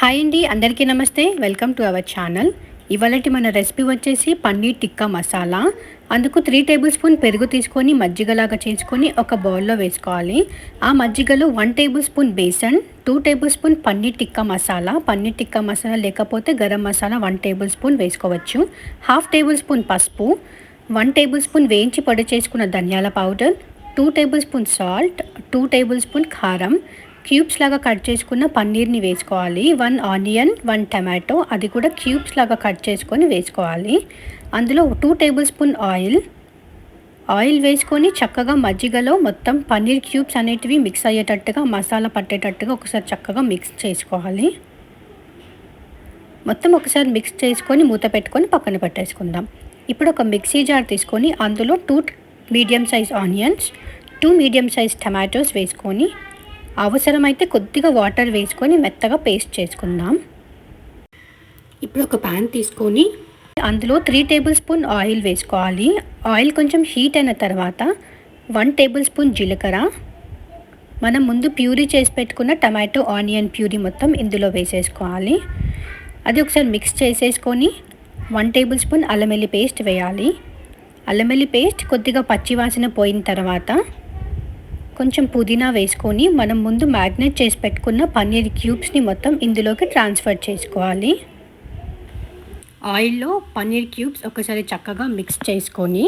Hi అండి, అందరికీ నమస్తే. Welcome to our channel. ఇవాళటి మన రెసిపీ వచ్చేసి పన్నీర్ టిక్కా మసాలా. అందుకు 3 టేబుల్ స్పూన్ పెరుగు తీసుకొని మజ్జిగలాగా చేసుకొని ఒక బౌల్లో వేసుకోవాలి. ఆ మజ్జిగలో 1 tablespoon besan, 2 tablespoon paneer tikka masala. Paneer tikka masala లేకపోతే గరం మసాలా 1 టేబుల్ స్పూన్ వేసుకోవచ్చు. హాఫ్ టేబుల్ స్పూన్ పసుపు, 1 టేబుల్ స్పూన్ వేయించి పొడి చేసుకున్న ధనియాల powder, 2 tablespoon salt, 2 tablespoon కారం, క్యూబ్స్ లాగా కట్ చేసుకున్న పన్నీర్ని వేసుకోవాలి. 1 ఆనియన్, 1 టమాటో, అది కూడా క్యూబ్స్ లాగా కట్ చేసుకొని వేసుకోవాలి. అందులో 2 టేబుల్ స్పూన్ ఆయిల్ వేసుకొని చక్కగా మజ్జిగలో మొత్తం పన్నీర్ క్యూబ్స్ అనేటివి మిక్స్ అయ్యేటట్టుగా, మసాలా పట్టేటట్టుగా ఒకసారి చక్కగా మిక్స్ చేసుకోవాలి. మొత్తం ఒకసారి మిక్స్ చేసుకొని మూత పెట్టుకొని పక్కన పెట్టేసుకుందాం. ఇప్పుడు ఒక మిక్సీ జార్ తీసుకొని అందులో 2 medium size onions, 2 medium size tomatoes వేసుకొని అవసరమైతే కొద్దిగా వాటర్ వేసుకొని మెత్తగా పేస్ట్ చేసుకుందాం. ఇప్పుడు ఒక ప్యాన్ తీసుకొని అందులో 3 టేబుల్ స్పూన్ ఆయిల్ వేసుకోవాలి. ఆయిల్ కొంచెం హీట్ అయిన తర్వాత 1 టేబుల్ స్పూన్ జీలకర్ర, మనం ముందు ప్యూరీ చేసి పెట్టుకున్న టమాటో ఆనియన్ ప్యూరీ మొత్తం ఇందులో వేసేసుకోవాలి. అది ఒకసారి మిక్స్ చేసేసుకొని 1 టేబుల్ స్పూన్ అల్లం వెల్లుల్లి పేస్ట్ వేయాలి. అల్లం వెల్లుల్లి పేస్ట్ కొద్దిగా పచ్చివాసన పోయిన తర్వాత కొంచెం పుదీనా వేసుకొని మనం ముందు మ్యాగ్నేట్ చేసి పెట్టుకున్న పన్నీర్ క్యూబ్స్ని మొత్తం ఇందులోకి ట్రాన్స్ఫర్ చేసుకోవాలి. ఆయిల్లో పన్నీర్ క్యూబ్స్ ఒకసారి చక్కగా మిక్స్ చేసుకొని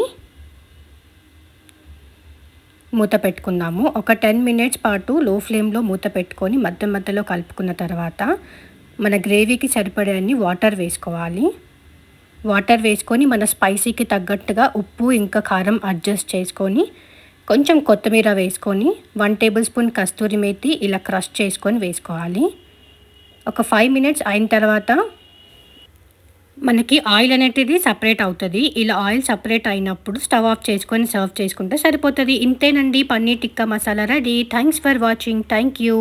మూత పెట్టుకుందాము. ఒక 10 మినిట్స్ పాటు లో ఫ్లేమ్లో మూత పెట్టుకొని మధ్య మధ్యలో కలుపుకున్న తర్వాత మన గ్రేవీకి సరిపడేన్ని వాటర్ వేసుకోవాలి. వాటర్ వేసుకొని మన స్పైసీకి తగ్గట్టుగా ఉప్పు ఇంకా కారం అడ్జస్ట్ చేసుకొని కొంచెం కొత్తిమీర వేసుకొని 1 టేబుల్ స్పూన్ కస్తూరి మేతి ఇలా క్రష్ చేసుకొని వేసుకోవాలి. ఒక 5 మినిట్స్ అయిన తర్వాత మనకి ఆయిల్ అనేది సపరేట్ అవుతుంది. ఇలా ఆయిల్ సపరేట్ అయినప్పుడు స్టవ్ ఆఫ్ చేసుకొని సర్వ్ చేసుకుంటే సరిపోతుంది. ఇంతేనండి, paneer tikka masala ready. Thanks for watching. Thank you.